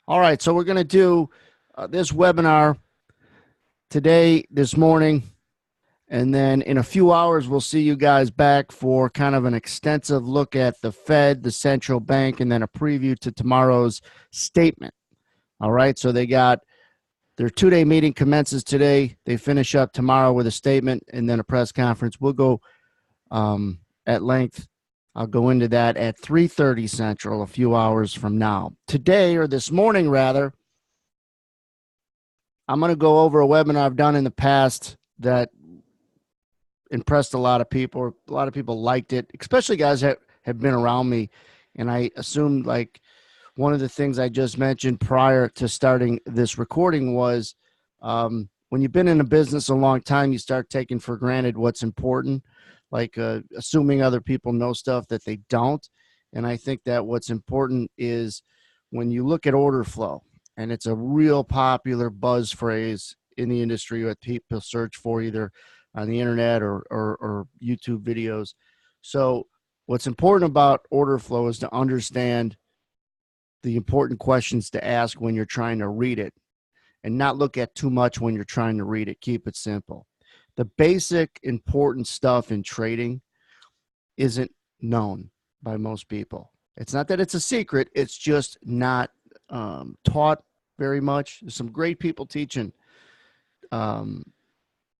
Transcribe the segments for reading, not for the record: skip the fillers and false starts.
All right, so we're going to do this webinar today, this morning, and then in a few hours, we'll see you guys back for kind of an extensive look at the Fed, the central bank, and then a preview to tomorrow's statement. All right, so they got their two-day meeting commences today. They finish up tomorrow with a statement and then a press conference. We'll go at length. I'll go into that at 3:30 Central, a few hours from now. Today, or this morning rather, I'm going to go over a webinar I've done in the past that impressed a lot of people. A lot of people liked it, especially guys that have been around me. And I assumed, like, one of the things I just mentioned prior to starting this recording was when you've been in a business a long time, you start taking for granted what's important, like assuming other people know stuff that they don't. And I think that what's important is when you look at order flow, and it's a real popular buzz phrase in the industry that people search for either on the internet or YouTube videos. So what's important about order flow is to understand the important questions to ask when you're trying to read it and not look at too much when you're trying to read it. Keep it simple. The basic important stuff in trading isn't known by most people. It's not that it's a secret. It's just not taught very much. There's some great people teaching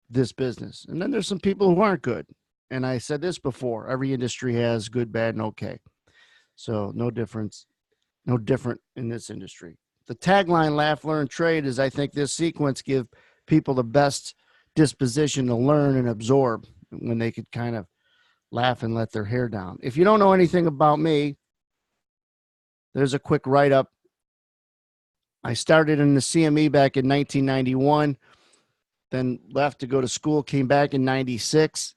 this business. And then there's some people who aren't good. And I said this before, every industry has good, bad, and okay. So no different in this industry. The tagline, laugh, learn, trade, is I think this sequence give people the best disposition to learn and absorb when they could kind of laugh and let their hair down. If you don't know anything about me, there's a quick write-up. I started in the CME back in 1991, then left to go to school, came back in 96.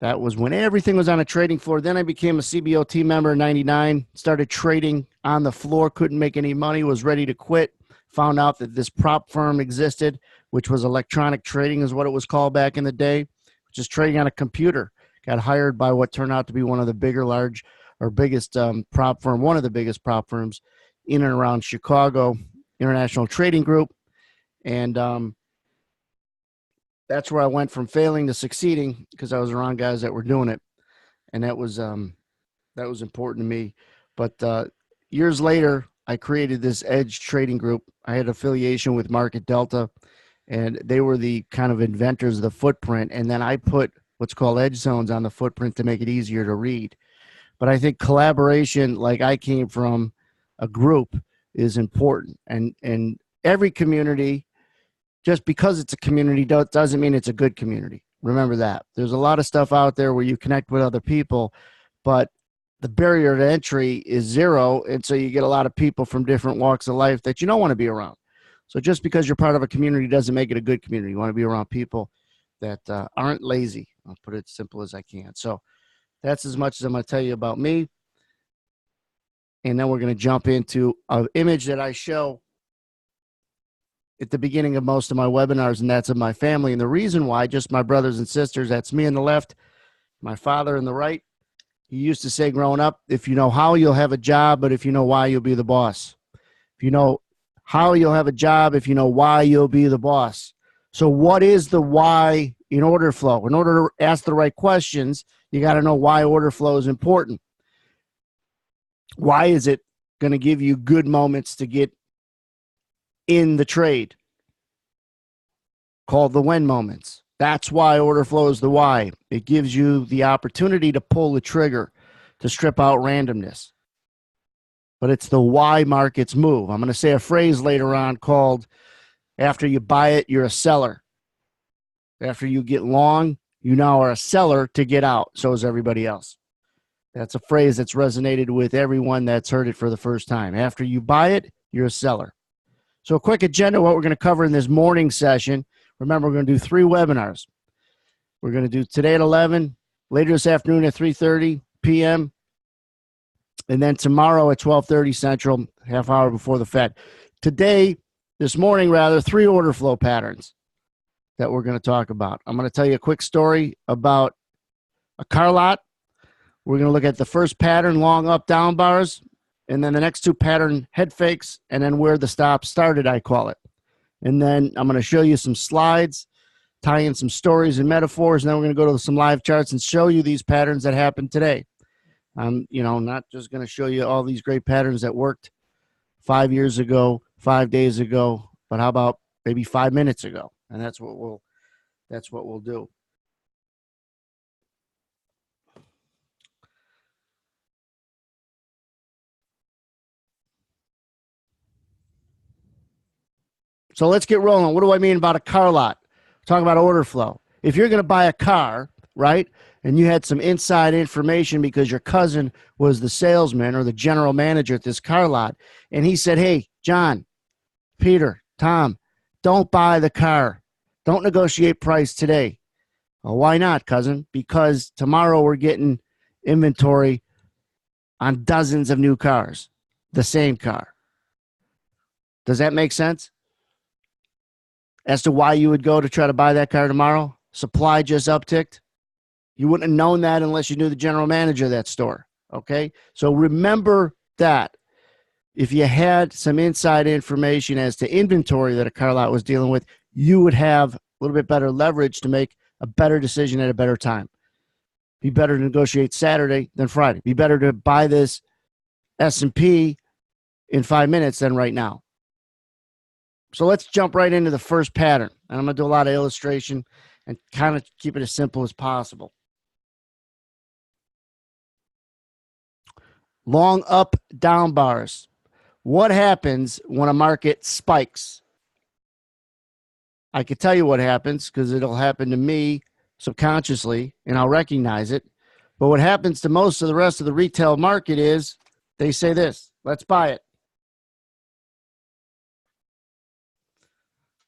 That was when everything was on a trading floor. Then I became a CBO team member in 99, started trading on the floor, couldn't make any money, was ready to quit. Found out that this prop firm existed, which was electronic trading is what it was called back in the day, which is trading on a computer. Got hired by what turned out to be one of the biggest prop firm, one of the biggest prop firms in and around Chicago, International Trading Group. And that's where I went from failing to succeeding because I was around guys that were doing it. And that was important to me. But years later, I created this Edge Trading Group. I had affiliation with MarketDelta, and they were the kind of inventors of the footprint. And then I put what's called edge zones on the footprint to make it easier to read. But I think collaboration, like I came from a group, is important. And every community, just because it's a community doesn't mean it's a good community. Remember that. There's a lot of stuff out there where you connect with other people, but the barrier to entry is zero, and so you get a lot of people from different walks of life that you don't want to be around. So just because you're part of a community doesn't make it a good community. You want to be around people that aren't lazy. I'll put it as simple as I can. So that's as much as I'm going to tell you about me. And then we're going to jump into an image that I show at the beginning of most of my webinars, and that's of my family. And the reason why, just my brothers and sisters, that's me on the left, my father on the right. He used to say growing up, if you know how, you'll have a job, but if you know why, you'll be the boss. If you know how, you'll have a job. If you know why, you'll be the boss. So what is the why in order flow? In order to ask the right questions, you got to know why order flow is important. Why is it going to give you good moments to get in the trade? Called the when moments. That's why order flow is the why. It gives you the opportunity to pull the trigger, to strip out randomness. But it's the why markets move. I'm going to say a phrase later on called, after you buy it, you're a seller. After you get long, you now are a seller to get out. So is everybody else. That's a phrase that's resonated with everyone that's heard it for the first time. After you buy it, you're a seller. So a quick agenda, what we're going to cover in this morning session. Remember, we're going to do 3 webinars. We're going to do today at 11, later this afternoon at 3:30 p.m., and then tomorrow at 12:30 Central, half hour before the Fed. This morning, 3 order flow patterns that we're going to talk about. I'm going to tell you a quick story about a car lot. We're going to look at the first pattern, long up, down bars. and then the next two pattern head fakes, and then where the stop started, I call it. And then I'm going to show you some slides, tie in some stories and metaphors, and then we're going to go to some live charts and show you these patterns that happened today. I'm not just going to show you all these great patterns that worked 5 years ago, 5 days ago, but how about maybe 5 minutes ago? And that's what we'll do. So let's get rolling. What do I mean about a car lot? We're talking about order flow. If you're going to buy a car, right, and you had some inside information because your cousin was the salesman or the general manager at this car lot, and he said, hey, John, Peter, Tom, don't buy the car. Don't negotiate price today. Well, why not, cousin? Because tomorrow we're getting inventory on dozens of new cars, the same car. Does that make sense? As to why you would go to try to buy that car tomorrow? Supply just upticked. You wouldn't have known that unless you knew the general manager of that store. Okay? So remember that. If you had some inside information as to inventory that a car lot was dealing with, you would have a little bit better leverage to make a better decision at a better time. Be better to negotiate Saturday than Friday. Be better to buy this S&P in 5 minutes than right now. So let's jump right into the first pattern. And I'm going to do a lot of illustration and kind of keep it as simple as possible. Long up, down bars. What happens when a market spikes? I could tell you what happens because it'll happen to me subconsciously and I'll recognize it. But what happens to most of the rest of the retail market is they say this, let's buy it.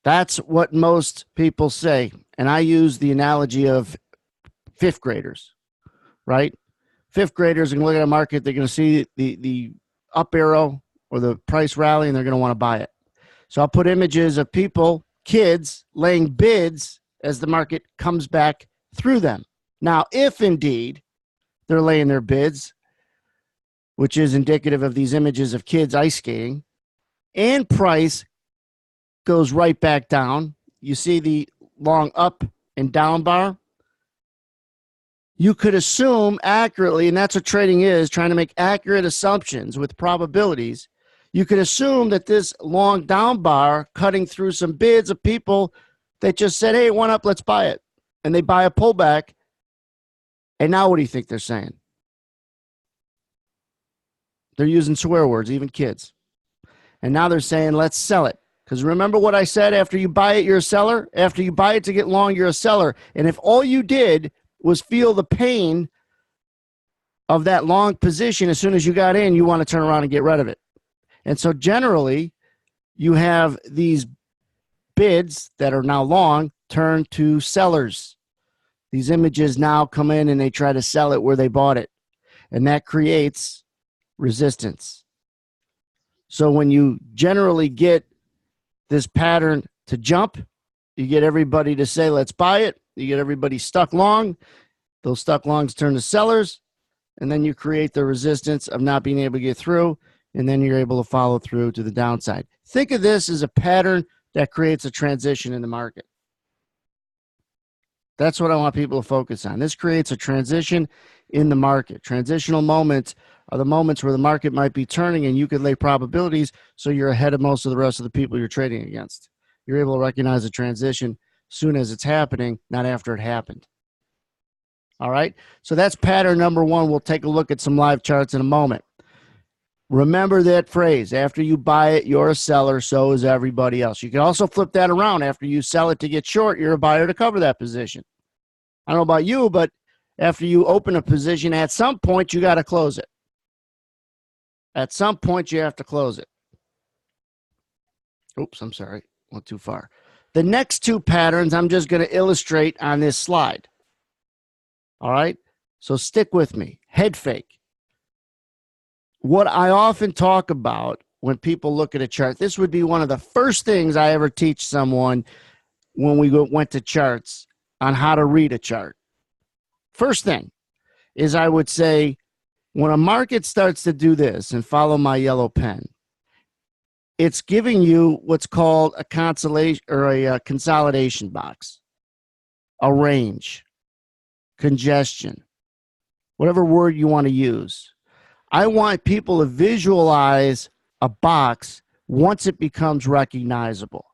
That's what most people say. And I use the analogy of fifth graders, right? Fifth graders are going to look at a market. They're going to see the up arrow or the price rally, and they're going to want to buy it. So I'll put images of people, kids, laying bids as the market comes back through them. Now, if indeed they're laying their bids, which is indicative of these images of kids ice skating, and price goes right back down. You see the long up and down bar. You could assume accurately, and that's what trading is, trying to make accurate assumptions with probabilities. You could assume that this long down bar cutting through some bids of people that just said, hey, one up, let's buy it. And they buy a pullback. And now what do you think they're saying? They're using swear words, even kids. And now they're saying, let's sell it. Because remember what I said, after you buy it, you're a seller. After you buy it to get long, you're a seller. And if all you did was feel the pain of that long position, as soon as you got in, you want to turn around and get rid of it. And so generally, you have these bids that are now long turn to sellers. These images now come in and they try to sell it where they bought it. And that creates resistance. So when you generally get this pattern to jump, you get everybody to say, let's buy it. You get everybody stuck long. Those stuck longs turn to sellers. And then you create the resistance of not being able to get through. And then you're able to follow through to the downside. Think of this as a pattern that creates a transition in the market. That's what I want people to focus on. This creates a transition in the market. Transitional moments are the moments where the market might be turning and you could lay probabilities so you're ahead of most of the rest of the people you're trading against. You're able to recognize the transition soon as it's happening, not after it happened. All right? So that's pattern number one. We'll take a look at some live charts in a moment. Remember that phrase, after you buy it, you're a seller, so is everybody else. You can also flip that around. After you sell it to get short, you're a buyer to cover that position. I don't know about you, but after you open a position, at some point, you got to close it. At some point, you have to close it. Oops, I'm sorry. Went too far. The next two patterns I'm just going to illustrate on this slide. All right? So stick with me. Head fake. What I often talk about when people look at a chart, this would be one of the first things I ever teach someone when we went to charts on how to read a chart. First thing is I would say, When a market starts to do this, and follow my yellow pen, it's giving you what's called a consolation or a consolidation box, a range, congestion, whatever word you want to use. I want people to visualize a box once it becomes recognizable,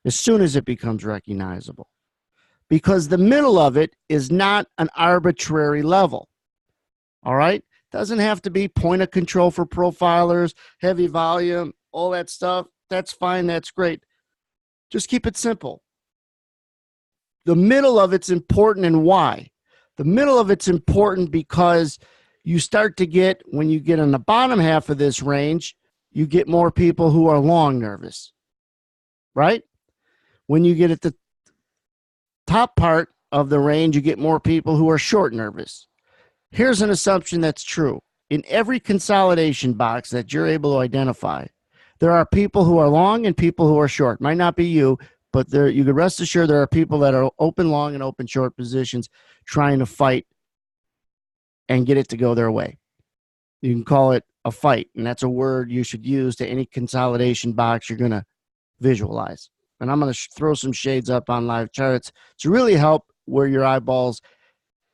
as soon as it becomes recognizable, because the middle of it is not an arbitrary level. All right? Doesn't have to be point of control for profilers, heavy volume, all that stuff. That's fine. That's great. Just keep it simple. The middle of it's important, and why? The middle of it's important because you start to get, when you get in the bottom half of this range, you get more people who are long nervous, right? When you get at the top part of the range, you get more people who are short nervous. Here's an assumption that's true. In every consolidation box that you're able to identify, there are people who are long and people who are short. Might not be you, but there, you can rest assured there are people that are open long and open short positions trying to fight and get it to go their way. You can call it a fight, and that's a word you should use to any consolidation box you're going to visualize. And I'm going to throw some shades up on live charts to really help where your eyeballs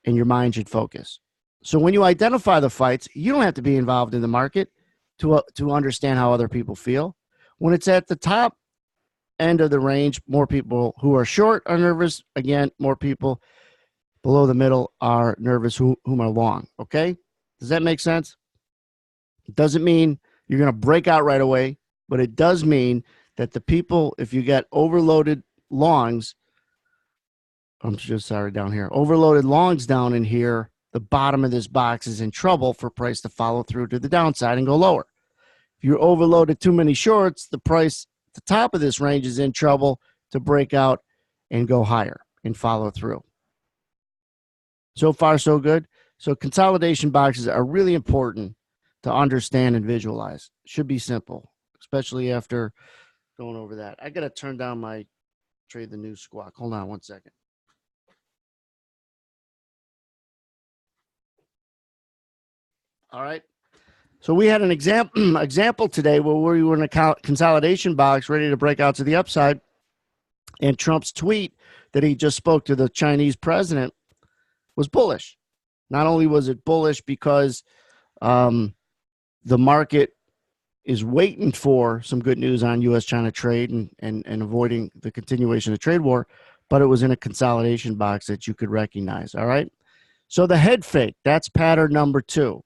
and your mind should focus. So when you identify the fights, you don't have to be involved in the market to understand how other people feel. When it's at the top end of the range, more people who are short are nervous. Again, more people below the middle are nervous whom are long. Okay? Does that make sense? It doesn't mean you're going to break out right away, but it does mean that the people, if you get overloaded longs, I'm just sorry, down here, overloaded longs down in here, the bottom of this box is in trouble for price to follow through to the downside and go lower. If you're overloaded too many shorts, the price at the top of this range is in trouble to break out and go higher and follow through. So far, so good. So consolidation boxes are really important to understand and visualize. Should be simple, especially after going over that. I got to turn down my Trade the News squawk. Hold on one second. All right. So we had an example today where we were in a consolidation box ready to break out to the upside. And Trump's tweet that he just spoke to the Chinese president was bullish. Not only was it bullish because the market is waiting for some good news on U.S.-China trade and avoiding the continuation of the trade war, but it was in a consolidation box that you could recognize, all right? So the head fake, that's pattern number 2.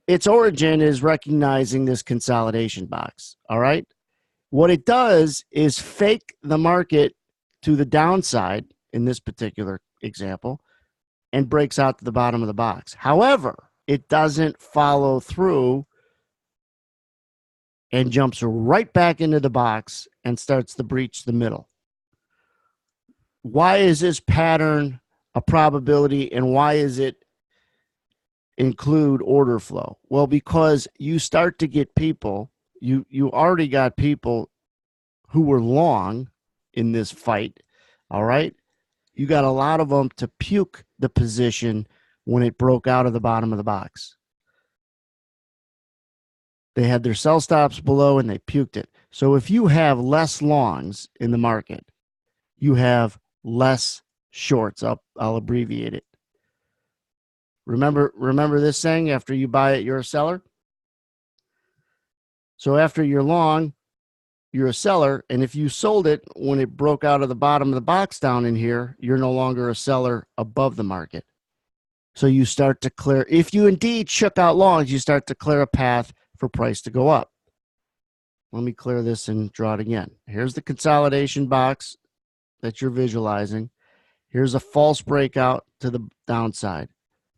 Its origin is recognizing this consolidation box, all right? What it does is fake the market to the downside in this particular example and breaks out to the bottom of the box. However, it doesn't follow through and jumps right back into the box and starts to breach the middle. Why is this pattern a probability, and why is it include order flow? Well, because you start to get people, you already got people who were long in this fight, all right? You got a lot of them to puke the position when it broke out of the bottom of the box. They had their sell stops below and they puked it. So if you have less longs in the market, you have less shorts. I'll abbreviate it. Remember this saying, after you buy it, you're a seller? So after you're long, you're a seller. And if you sold it when it broke out of the bottom of the box down in here, you're no longer a seller above the market. So you start to clear, if you indeed shook out longs, you start to clear a path for price to go up. Let me clear this and draw it again. Here's the consolidation box that you're visualizing. Here's a false breakout to the downside.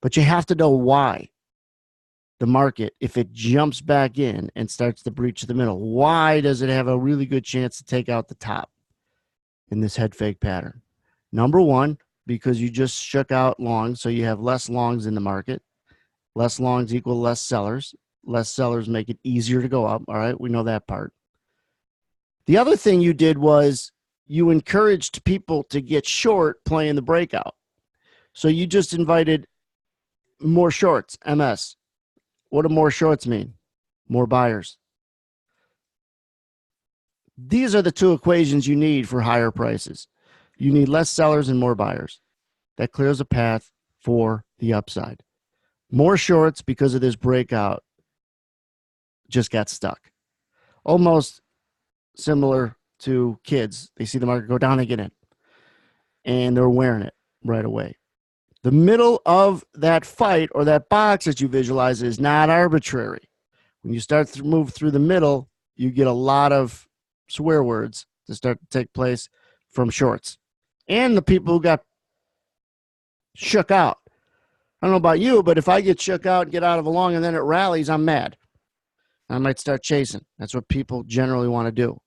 But you have to know why the market, if it jumps back in and starts to breach the middle, why does it have a really good chance to take out the top in this head fake pattern? Number one, because you just shook out longs, so you have less longs in the market. Less longs equal less sellers. Less sellers make it easier to go up. All right, we know that part. The other thing you did was you encouraged people to get short playing the breakout. So you just invited more shorts, MS. What do more shorts mean? More buyers. These are the two equations you need for higher prices. You need less sellers and more buyers. That clears a path for the upside. More shorts because of this breakout just got stuck. Almost similar to kids. They see the market go down, they get in. And they're wearing it right away. The middle of that fight or that box that you visualize is not arbitrary. When you start to move through the middle, you get a lot of swear words to start to take place from shorts. And the people who got shook out. I don't know about you, but if I get shook out and get out of a long and then it rallies, I'm mad. I might start chasing. That's what people generally want to do.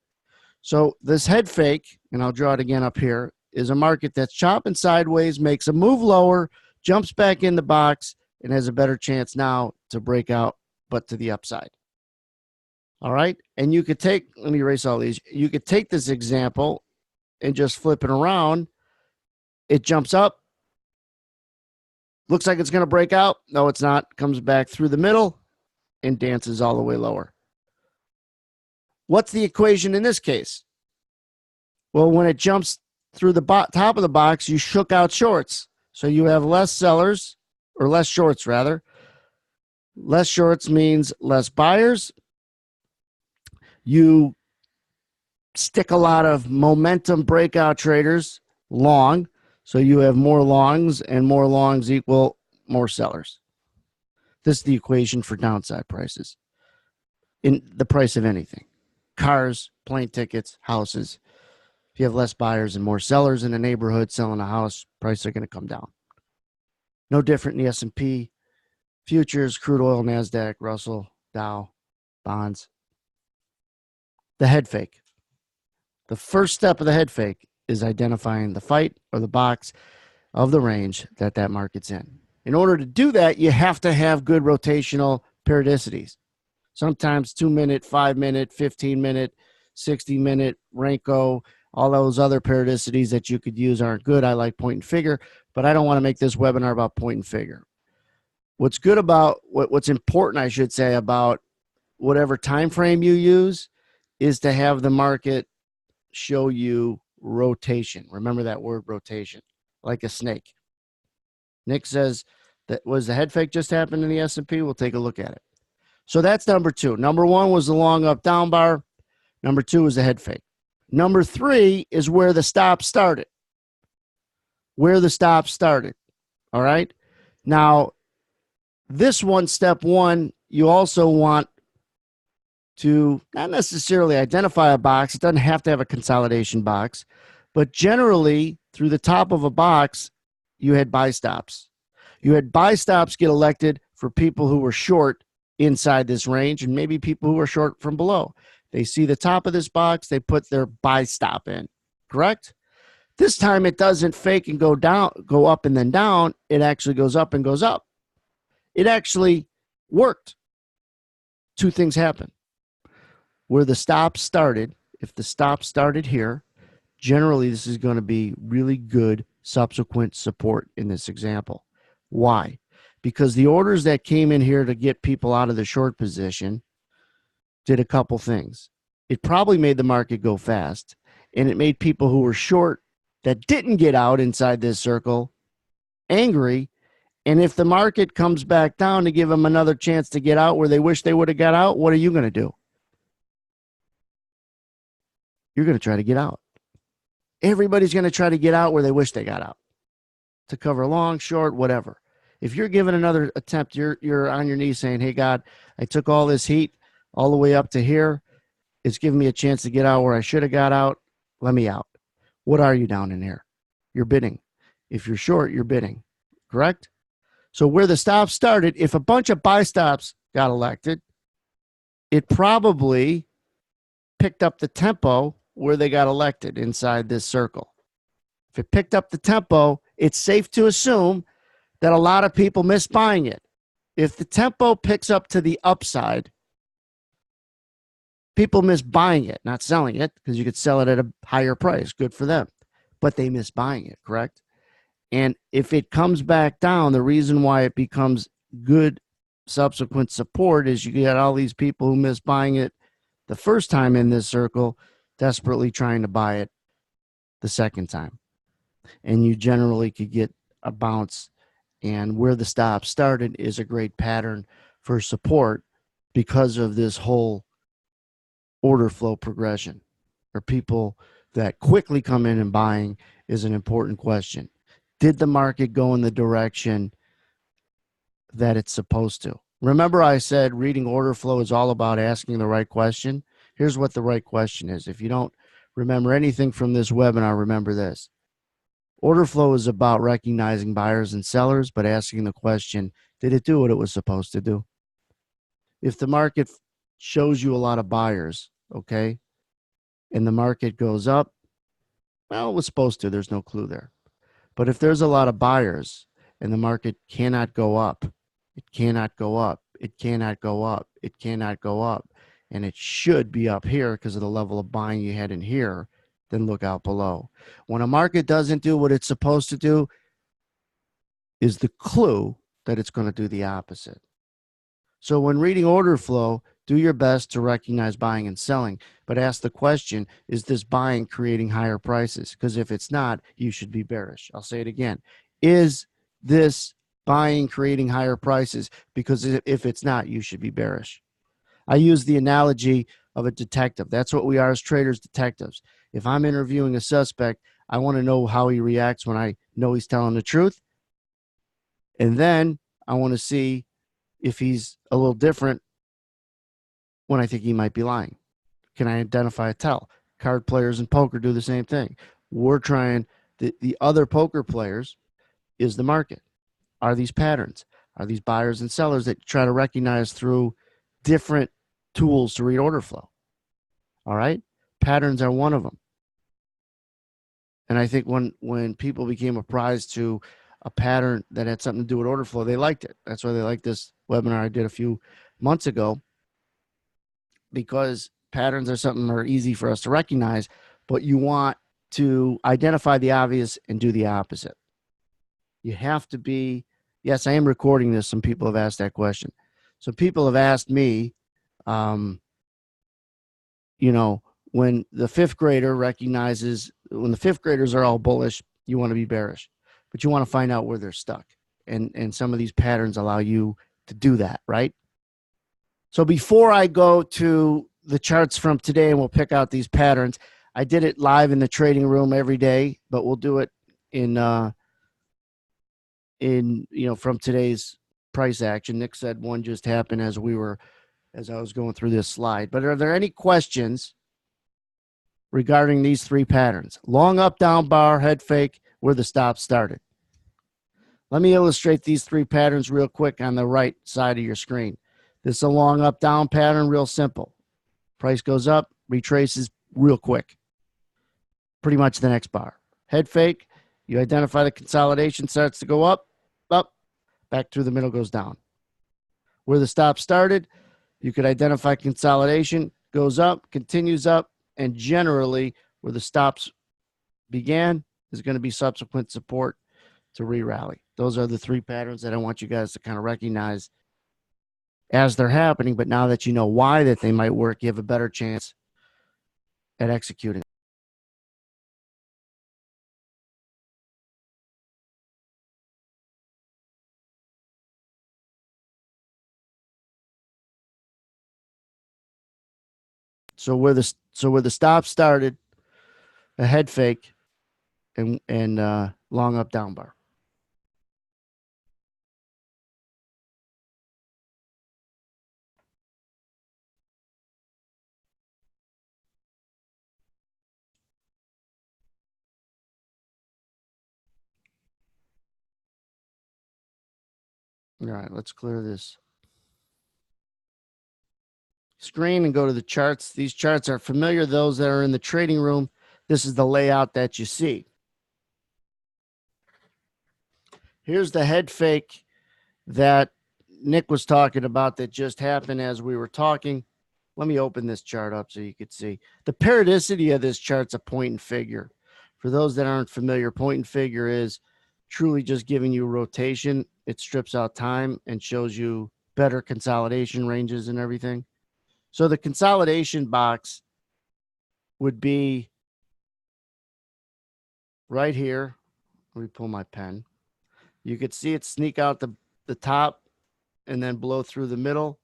So this head fake, and I'll draw it again up here, is a market that's chopping sideways, makes a move lower, jumps back in the box, and has a better chance now to break out, but to the upside. All right? And you could take, let me erase all these. You could take this example and just flip it around. It jumps up. Looks like it's going to break out. No, it's not. Comes back through the middle and dances all the way lower. What's the equation in this case? Well, when it jumps through the top of the box, you shook out shorts. So you have less sellers, or less shorts rather. Less shorts means less buyers. You stick a lot of momentum breakout traders long. So you have more longs, and more longs equal more sellers. This is the equation for downside prices in the price of anything. Cars, plane tickets, houses. If you have less buyers and more sellers in a neighborhood selling a house, prices are going to come down. No different in the S&P, futures, crude oil, Nasdaq, Russell, Dow, bonds. The head fake. The first step of the head fake is identifying the fight or the box of the range that market's in. In order to do that, you have to have good rotational periodicities. Sometimes 2-minute, 5-minute, 15-minute, 60-minute, Renko, all those other periodicities that you could use aren't good. I like point and figure, but I don't want to make this webinar about point and figure. What's good about, what's important, I should say, about whatever time frame you use is to have the market show you rotation. Remember that word, rotation, like a snake. Nick says, that was the head fake just happened in the S&P? We'll take a look at it. So that's number two. Number one was the long up down bar. Number two was the head fake. Number three is where the stop started. Where the stop started. All right. Now, this one, step one, you also want to not necessarily identify a box. It doesn't have to have a consolidation box, but generally through the top of a box, you had buy stops. You had buy stops get elected for people who were short inside this range and maybe people who are short from below. They see the top of this box, they put their buy stop in, correct? This time it doesn't fake and go down, go up and then down. It actually goes up and goes up. It actually worked. Two things happen. Where the stop started, if the stop started here, generally this is going to be really good subsequent support in this example. Why? Because the orders that came in here to get people out of the short position did a couple things. It probably made the market go fast, and it made people who were short that didn't get out inside this circle angry. And if the market comes back down to give them another chance to get out where they wish they would have got out, what are you going to do? You're going to try to get out. Everybody's going to try to get out where they wish they got out, to cover long, short, whatever. If you're given another attempt, you're on your knees saying, hey, God, I took all this heat all the way up to here. It's giving me a chance to get out where I should have got out. Let me out. What are you down in here? You're bidding. If you're short, you're bidding, correct? So where the stop started, if a bunch of buy stops got elected, it probably picked up the tempo where they got elected inside this circle. If it picked up the tempo, it's safe to assume that a lot of people miss buying it. If the tempo picks up to the upside, people miss buying it, not selling it, because you could sell it at a higher price. Good for them. But they miss buying it, correct? And if it comes back down, the reason why it becomes good subsequent support is you get all these people who miss buying it the first time in this circle, desperately trying to buy it the second time. And you generally could get a bounce. And where the stop started is a great pattern for support because of this whole order flow progression. Or people that quickly come in and buying is an important question. Did the market go in the direction that it's supposed to? Remember, I said reading order flow is all about asking the right question. Here's what the right question is. If you don't remember anything from this webinar, remember this. Order flow is about recognizing buyers and sellers, but asking the question, did it do what it was supposed to do? If the market shows you a lot of buyers, okay, and the market goes up, well, it was supposed to. There's no clue there. But if there's a lot of buyers and the market cannot go up, it cannot go up, it cannot go up, it cannot go up, and it should be up here because of the level of buying you had in here, then look out below. When a market doesn't do what it's supposed to do, is the clue that it's going to do the opposite. So when reading order flow, do your best to recognize buying and selling, but ask the question, is this buying creating higher prices? Because if it's not, you should be bearish. I'll say it again. Is this buying creating higher prices? Because if it's not, you should be bearish. I use the analogy of a detective. That's what we are as traders, detectives. If I'm interviewing a suspect, I want to know how he reacts when I know he's telling the truth. And then I want to see if he's a little different when I think he might be lying. Can I identify a tell? Card players in poker do the same thing. We're trying, the other poker players is the market. Are these patterns? Are these buyers and sellers that you try to recognize through different tools to read order flow? All right? Patterns are one of them. And I think when people became apprised to a pattern that had something to do with order flow, they liked it. That's why they liked this webinar I did a few months ago, because patterns are something that are easy for us to recognize, but you want to identify the obvious and do the opposite. You have to be, yes, I am recording this. Some people have asked that question. So people have asked me, you know, when the fifth grader recognizes, when the fifth graders are all bullish, you want to be bearish, but you want to find out where they're stuck. And some of these patterns allow you to do that, right? So before I go to the charts from today and we'll pick out these patterns, I did it live in the trading room every day, but we'll do it in from today's price action. Nick said one just happened as I was going through this slide. But are there any questions regarding these three patterns? Long up, down bar, head fake, where the stop started. Let me illustrate these three patterns real quick on the right side of your screen. This is a long up, down pattern, real simple. Price goes up, retraces real quick. Pretty much the next bar. Head fake, you identify the consolidation starts to go up, back through the middle goes down. Where the stop started, you could identify consolidation, goes up, continues up, and generally where the stops began is going to be subsequent support to re-rally. Those are the three patterns that I want you guys to kind of recognize as they're happening, but now that you know why that they might work, you have a better chance at executing. So where the stop started, a head fake and long up, down bar. All right, let's clear this screen and go to the charts. These charts are familiar. Those that are in the trading room, this is the layout that you see. Here's the head fake that Nick was talking about that just happened as we were talking. Let me open this chart up so you could see. The periodicity of this chart's a point and figure. For those that aren't familiar, point and figure is truly just giving you rotation. It strips out time and shows you better consolidation ranges and everything. So the consolidation box would be right here. Let me pull my pen. You could see it sneak out the top and then blow through the middle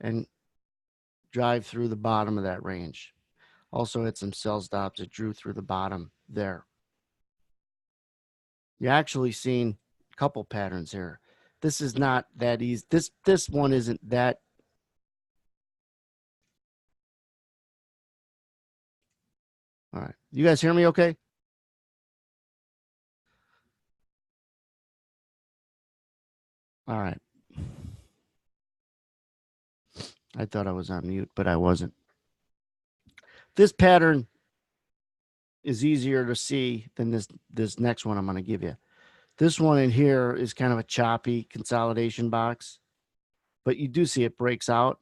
and drive through the bottom of that range. Also had some sell stops that drew through the bottom there. You're actually seeing a couple patterns here. This is not that easy. This one isn't that. All right. You guys hear me okay? All right. I thought I was on mute, but I wasn't. This pattern is easier to see than this next one I'm going to give you. This one in here is kind of a choppy consolidation box, but you do see it breaks out,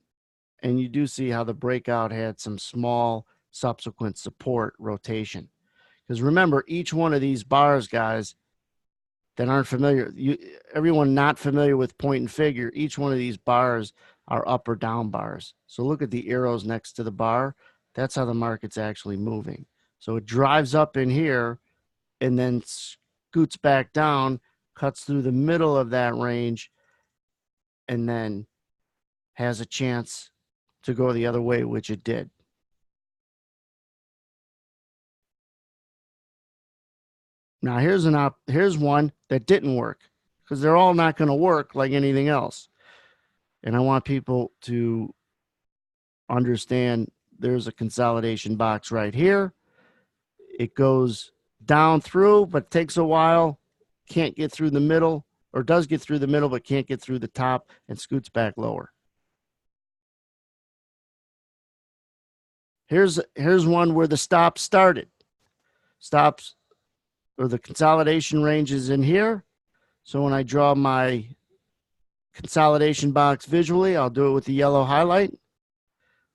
and you do see how the breakout had some small subsequent support rotation. Because remember, each one of these bars, guys, that aren't familiar, everyone not familiar with point and figure, each one of these bars are up or down bars. So look at the arrows next to the bar. That's how the market's actually moving. So it drives up in here and then scoots back down, cuts through the middle of that range, and then has a chance to go the other way, which it did. Now here's one that didn't work, because they're all not going to work like anything else. And I want people to understand there's a consolidation box right here. It goes down through, but takes a while, can't get through the middle, or does get through the middle, but can't get through the top and scoots back lower. Here's one where the stop started. Stops, or the consolidation range is in here. So when I draw my consolidation box visually, I'll do it with the yellow highlight.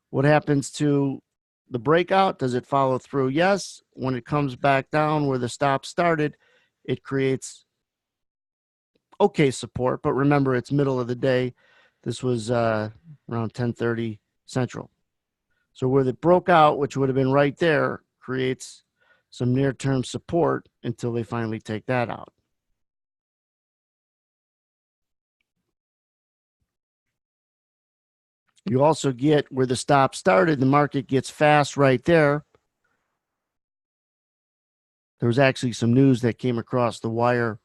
What happens to the breakout? Does it follow through? Yes. When it comes back down where the stop started, it creates okay support. But remember, it's middle of the day. This was around 10:30 Central. So where it broke out, which would have been right there, creates some near-term support until they finally take that out. You also get where the stop started, the market gets fast right there. There was actually some news that came across the wire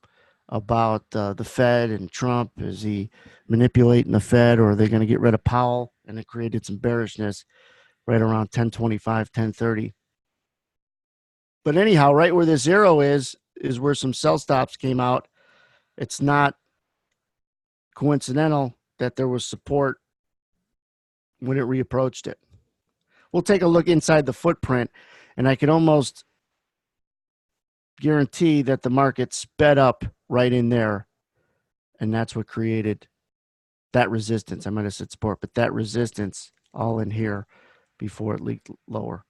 about the Fed and Trump. Is he manipulating the Fed, or are they going to get rid of Powell? And it created some bearishness right around 1025, 1030. But anyhow, right where this arrow is where some sell stops came out. It's not coincidental that there was support when it reapproached it. We'll take a look inside the footprint, and I can almost guarantee that the market sped up right in there, and that's what created that resistance. I might have said support, but that resistance all in here before it leaked lower.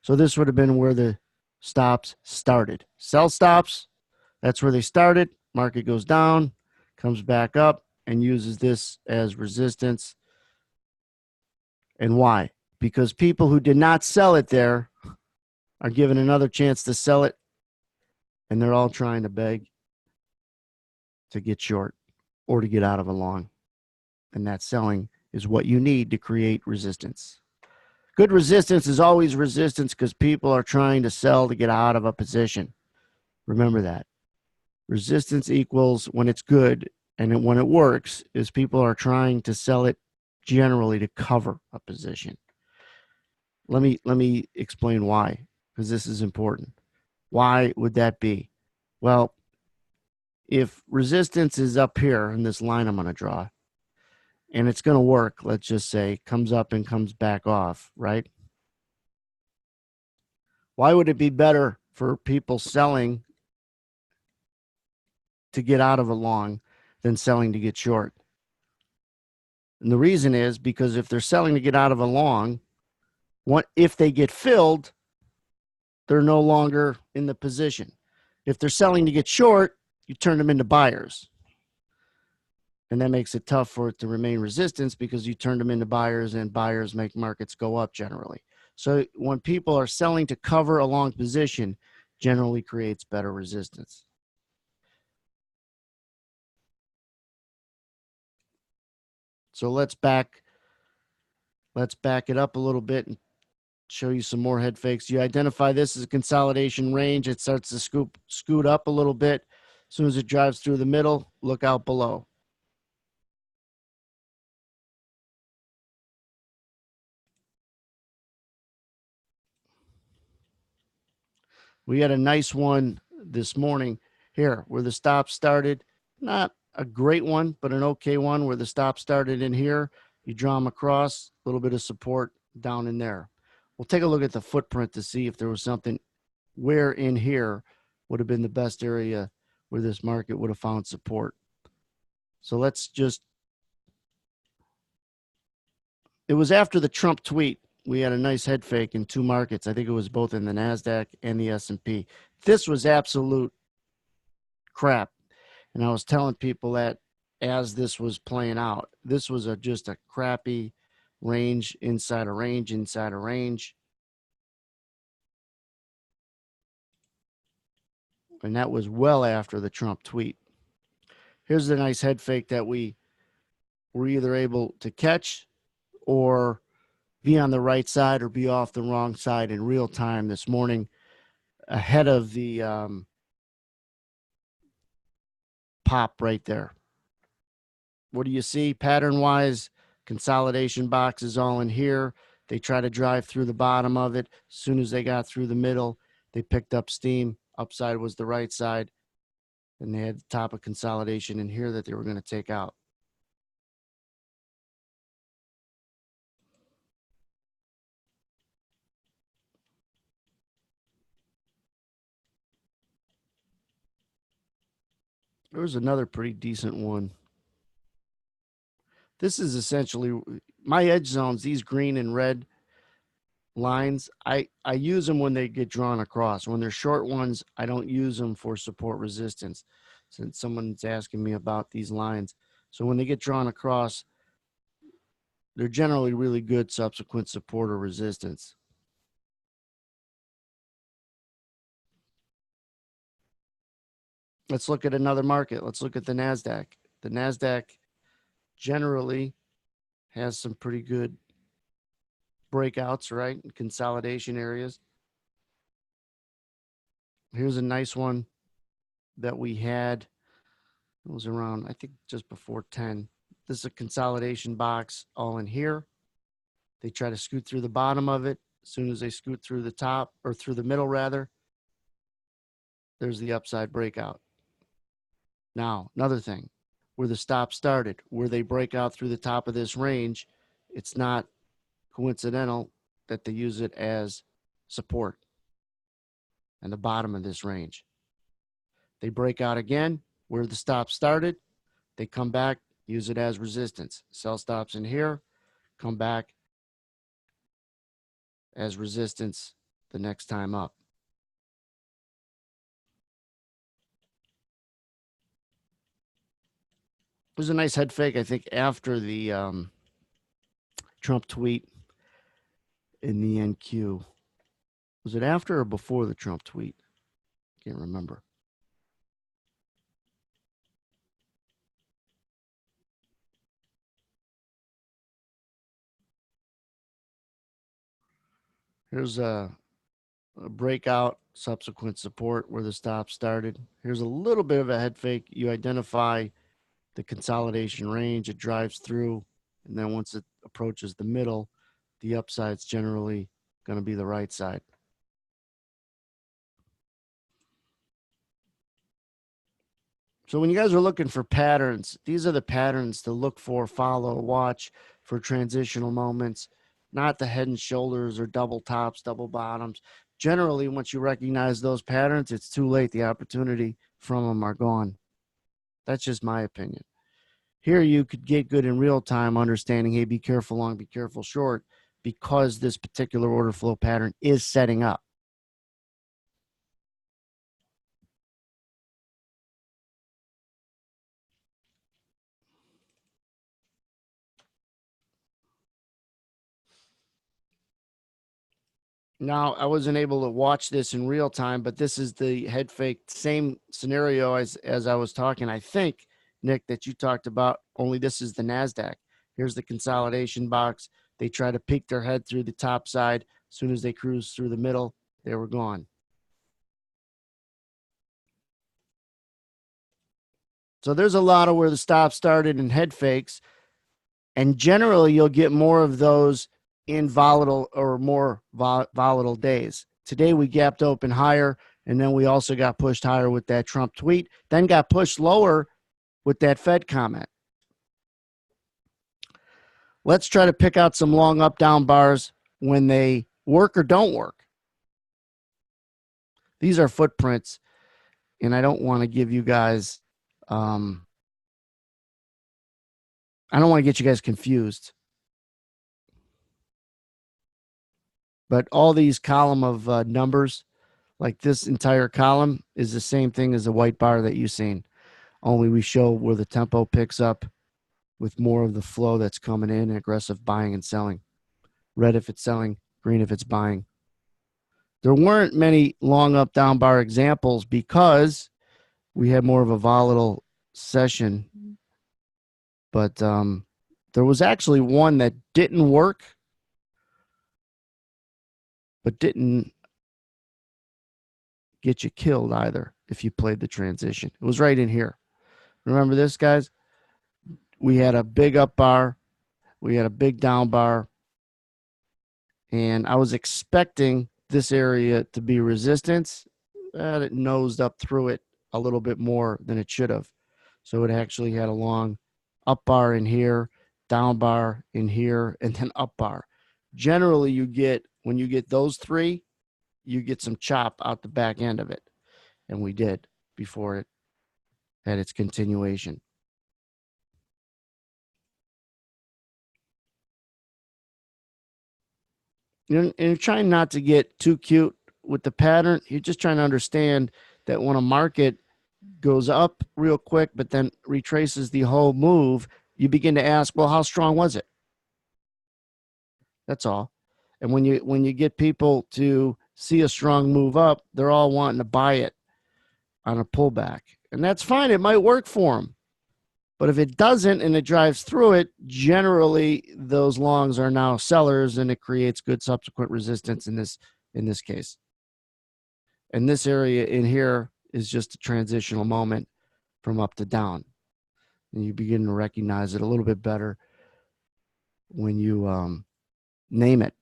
So this would have been where the stops started. Sell stops, that's where they started. Market goes down, comes back up, and uses this as resistance. And why? Because people who did not sell it there are given another chance to sell it, and they're all trying to beg to get short or to get out of a long. And that selling is what you need to create resistance. Good resistance is always resistance because people are trying to sell to get out of a position. Remember that. Resistance equals when it's good, and when it works is people are trying to sell it generally to cover a position. Let me explain why, because this is important. Why would that be? Well, if resistance is up here in this line I'm going to draw, and it's going to work, let's just say, comes up and comes back off, right? Why would it be better for people selling to get out of a long than selling to get short? And the reason is because if they're selling to get out of a long, if they get filled, they're no longer in the position. If they're selling to get short, you turn them into buyers. And that makes it tough for it to remain resistance because you turn them into buyers, and buyers make markets go up generally. So when people are selling to cover a long position, generally creates better resistance. So let's back it up a little bit and show you some more head fakes. You identify this as a consolidation range. It starts to scoot up a little bit. As soon as it drives through the middle, look out below. We had a nice one this morning here where the stop started. Not a great one, but an okay one where the stop started in here. You draw them across, a little bit of support down in there. We'll take a look at the footprint to see if there was something where in here would have been the best area where this market would have found support. So let's just, it was after the Trump tweet. We had a nice head fake in two markets. I think it was both in the Nasdaq and the S&P. This was absolute crap. And I was telling people that as this was playing out, this was just a crappy range inside a range inside a range. And that was well after the Trump tweet. Here's the nice head fake that we were either able to catch or be on the right side or be off the wrong side in real time this morning ahead of the pop right there. What do you see pattern wise? Consolidation boxes all in here. They try to drive through the bottom of it. As soon as they got through the middle, they picked up steam. Upside was the right side. And they had the top of consolidation in here that they were going to take out. There was another pretty decent one. This is essentially my edge zones, these green and red lines. I use them when they get drawn across. When they're short ones, I don't use them for support resistance, since someone's asking me about these lines. So when they get drawn across, they're generally really good subsequent support or resistance. Let's look at another market. Let's look at the Nasdaq. The Nasdaq generally has some pretty good breakouts, right? Consolidation areas. Here's a nice one that we had. It was around, I think, just before 10. This is a consolidation box all in here. They try to scoot through the bottom of it. As soon as they scoot through the top, or through the middle rather, there's the upside breakout. Now, another thing, where the stop started, where they break out through the top of this range, it's not coincidental that they use it as support and the bottom of this range. They break out again where the stop started. They come back, use it as resistance. Sell stops in here, come back as resistance the next time up. It was a nice head fake, I think, after the Trump tweet in the NQ. Was it after or before the Trump tweet? Can't remember. Here's a breakout, subsequent support where the stop started. Here's a little bit of a head fake. You identify the consolidation range, it drives through, and then once it approaches the middle, the upside's generally going to be the right side. So when you guys are looking for patterns, these are the patterns to look for, follow, watch for transitional moments, not the head and shoulders or double tops, double bottoms. Generally, once you recognize those patterns, it's too late. The opportunity from them are gone. That's just my opinion. Here you could get good in real time understanding, hey, be careful long, be careful short, because this particular order flow pattern is setting up. Now, I wasn't able to watch this in real time, but this is the head fake, same scenario as I was talking. I think, Nick, that you talked about, only this is the Nasdaq. Here's the consolidation box. They try to peek their head through the top side. As soon as they cruise through the middle, they were gone. So there's a lot of where the stop started in head fakes. And generally, you'll get more of those in volatile or more volatile days. Today, we gapped open higher, and then we also got pushed higher with that Trump tweet, then got pushed lower with that Fed comment. Let's try to pick out some long up down bars when they work or don't work. These are footprints, and I don't want to give you guys, I don't want to get you guys confused. But all these column of numbers, like this entire column, is the same thing as the white bar that you've seen. Only we show where the tempo picks up with more of the flow that's coming in, aggressive buying and selling. Red if it's selling, green if it's buying. There weren't many long up down bar examples because we had more of a volatile session. But there was actually one that didn't work, but didn't get you killed either if you played the transition. It was right in here. Remember this, guys? We had a big up bar. We had a big down bar. And I was expecting this area to be resistance. It nosed up through it a little bit more than it should have. So it actually had a long up bar in here, down bar in here, and then up bar. Generally, when you get those three, you get some chop out the back end of it. And we did before it had its continuation. And you're trying not to get too cute with the pattern. You're just trying to understand that when a market goes up real quick, but then retraces the whole move, you begin to ask, well, how strong was it? That's all. And when you get people to see a strong move up, they're all wanting to buy it on a pullback. And that's fine. It might work for them. But if it doesn't and it drives through it, generally those longs are now sellers, and it creates good subsequent resistance in this case. And this area in here is just a transitional moment from up to down. And you begin to recognize it a little bit better when you name it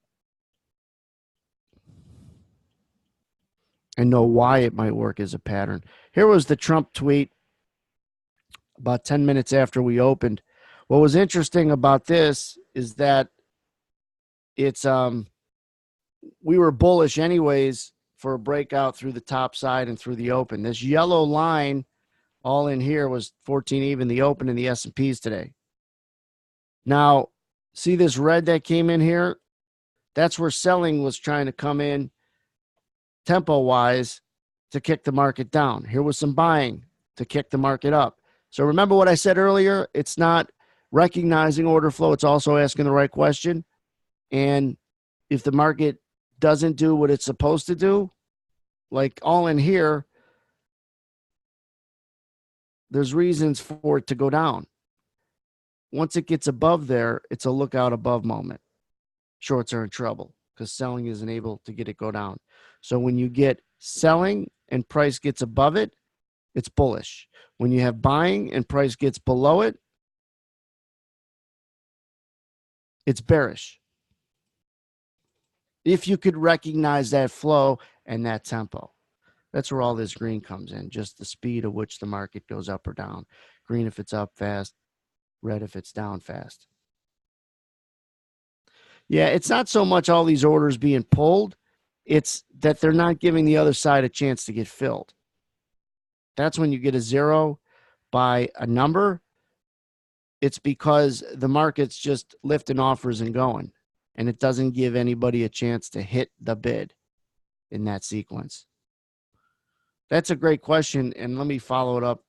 and know why it might work as a pattern. Here was the Trump tweet about 10 minutes after we opened. What was interesting about this is that it's we were bullish anyways for a breakout through the top side and through the open. This yellow line all in here was 14 even the open in the S&Ps today. Now, see this red that came in here? That's where selling was trying to come in tempo-wise to kick the market down. Here was some buying to kick the market up. So remember what I said earlier? It's not recognizing order flow. It's also asking the right question. And if the market doesn't do what it's supposed to do, like all in here, there's reasons for it to go down. Once it gets above there, it's a lookout above moment. Shorts are in trouble because selling isn't able to get it go down. So when you get selling and price gets above it, it's bullish. When you have buying and price gets below it, it's bearish. If you could recognize that flow and that tempo. That's where all this green comes in, just the speed at which the market goes up or down. Green if it's up fast, red if it's down fast. Yeah, it's not so much all these orders being pulled, it's that they're not giving the other side a chance to get filled. That's when you get a zero by a number. It's because the market's just lifting offers and going, and it doesn't give anybody a chance to hit the bid in that sequence. That's a great question, and let me follow it up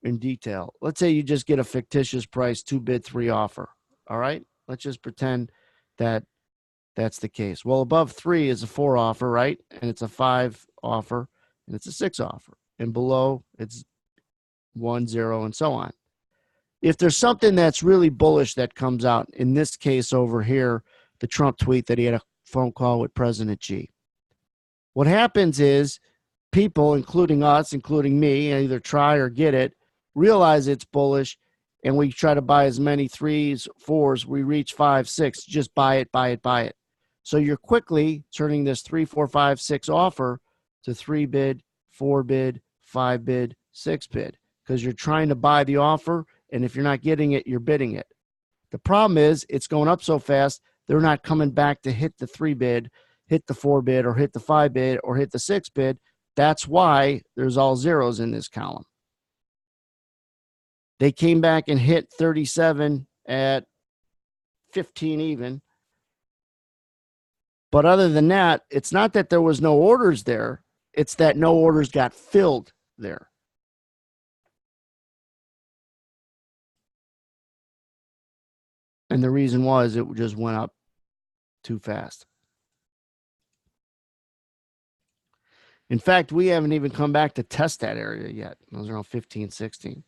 in detail. Let's say you just get a fictitious price, 2 bid, 3 offer. All right? Let's just pretend that that's the case. Well, above 3 is a 4 offer, right? And it's a 5 offer, and it's a 6 offer. And below, it's 1, 0, and so on. If there's something that's really bullish that comes out, in this case over here, the Trump tweet that he had a phone call with President Xi. What happens is people, including us, including me, either try or get it, realize it's bullish, and we try to buy as many 3s, 4s. We reach 5, 6, just buy it, buy it, buy it. So you're quickly turning this 3, 4, 5, 6 offer to 3 bid, 4 bid, 5 bid, 6 bid, because you're trying to buy the offer, and if you're not getting it, you're bidding it. The problem is it's going up so fast, they're not coming back to hit the 3 bid, hit the 4 bid, or hit the 5 bid, or hit the 6 bid. That's why there's all zeros in this column. They came back and hit 37 at 15 even. But other than that, it's not that there was no orders there. It's that no orders got filled there. And the reason was it just went up too fast. In fact, we haven't even come back to test that area yet. It was around 15, 16.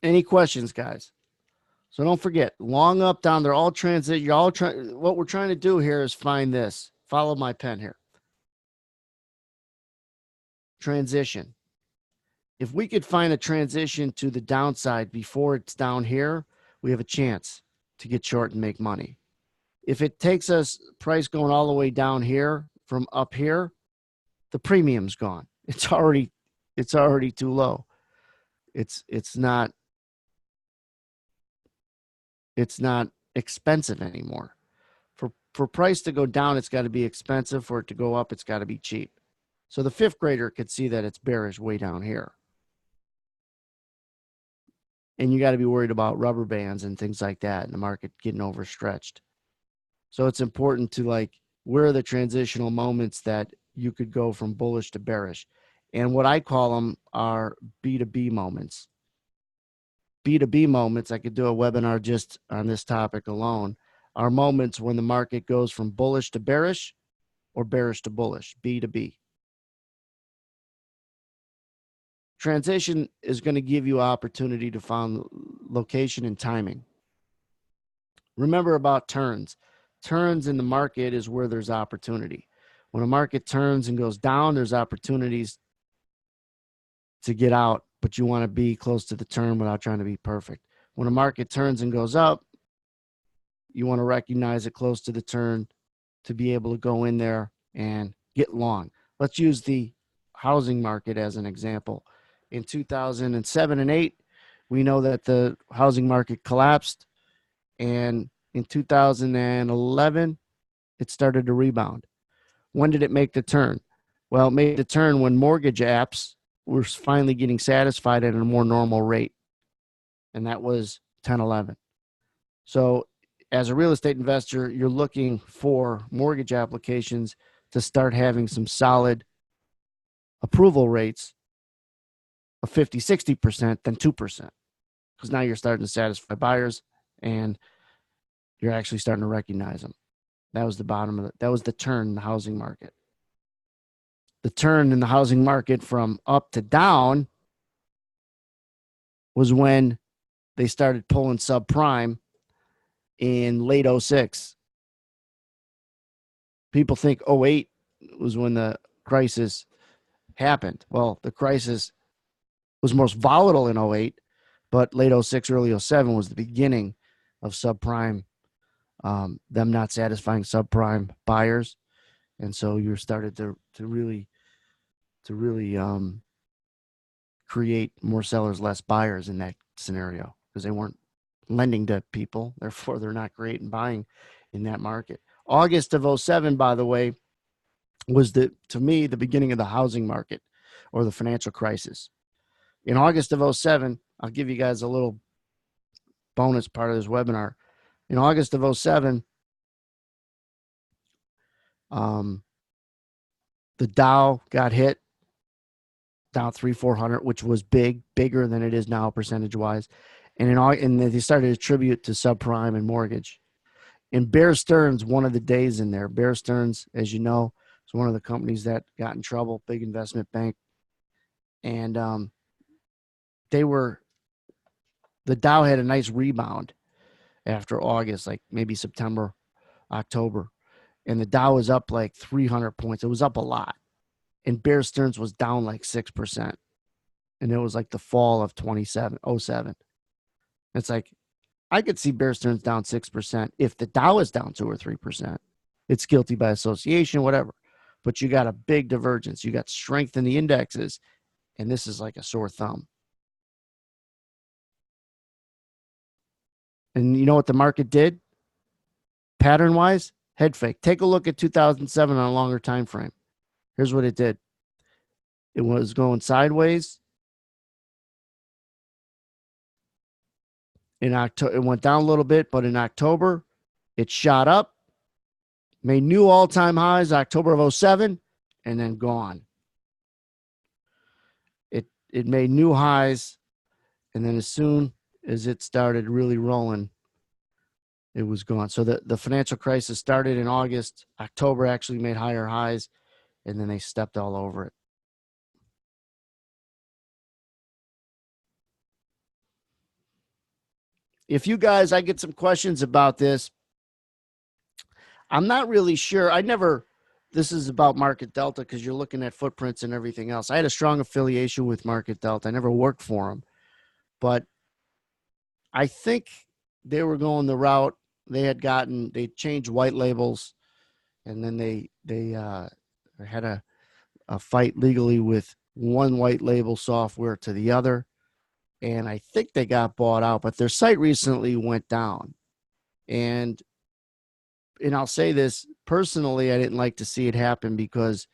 Any questions, guys? So don't forget, long up, down, they're all transit. You're all trying. What we're trying to do here is find this. Follow my pen here. Transition. If we could find a transition to the downside before it's down here, we have a chance to get short and make money. If it takes us price going all the way down here from up here, the premium's gone. It's already too low. It's not expensive anymore. For price to go down, it's got to be expensive. For it to go up, it's got to be cheap. So the fifth grader could see that it's bearish way down here. And you got to be worried about rubber bands and things like that, and the market getting overstretched. So it's important to, like, where are the transitional moments that you could go from bullish to bearish? And what I call them are B2B moments. B2B moments, I could do a webinar just on this topic alone, are moments when the market goes from bullish to bearish or bearish to bullish, B2B. Transition is going to give you opportunity to find location and timing. Remember about turns. Turns in the market is where there's opportunity. When a market turns and goes down, there's opportunities to get out, but you want to be close to the turn without trying to be perfect. When a market turns and goes up, you want to recognize it close to the turn to be able to go in there and get long. Let's use the housing market as an example. In 2007 and 8, we know that the housing market collapsed, and in 2011, it started to rebound. When did it make the turn? Well, it made the turn when mortgage apps were finally getting satisfied at a more normal rate, and that was 10-11. So as a real estate investor, you're looking for mortgage applications to start having some solid approval rates of 50, 60% than 2%, because now you're starting to satisfy buyers and you're actually starting to recognize them. That was the bottom of it. That was the turn in the housing market. The turn in the housing market from up to down was when they started pulling subprime in late 06. People think 08 was when the crisis happened. Well, the crisis was most volatile in 08, but late 06, early 07 was the beginning of subprime, them not satisfying subprime buyers. And so you started to really create more sellers, less buyers in that scenario, because they weren't lending to people. Therefore, they're not creating buying in that market. August of 07, by the way, was to me, the beginning of the housing market or the financial crisis. In August of 07, I'll give you guys a little bonus part of this webinar. In August of 07, the Dow got hit down 300-400, which was bigger than it is now percentage wise. And they started to attribute to subprime and mortgage. And Bear Stearns, one of the days in there. Bear Stearns, as you know, is one of the companies that got in trouble, big investment bank. And the Dow had a nice rebound after August, like maybe September, October. And the Dow was up like 300 points. It was up a lot. And Bear Stearns was down like 6%. And it was like the fall of 2007. It's like, I could see Bear Stearns down 6% if the Dow is down 2 or 3%. It's guilty by association, whatever. But you got a big divergence. You got strength in the indexes, and this is like a sore thumb. And you know what the market did? Pattern-wise, head fake. Take a look at 2007 on a longer time frame. Here's what it did. It was going sideways. In October, it went down a little bit, but in October, it shot up, made new all-time highs, October of 2007, and then gone. It made new highs, and then as soon as it started really rolling, it was gone. So the financial crisis started in August. October actually made higher highs, and then they stepped all over it. If you guys, I get some questions about this. I'm not really sure. This is about MarketDelta because you're looking at footprints and everything else. I had a strong affiliation with MarketDelta. I never worked for them, but I think they were going the route they changed white labels, and then they had a fight legally with one white label software to the other. And I think they got bought out, but their site recently went down. And I'll say this personally, I didn't like to see it happen because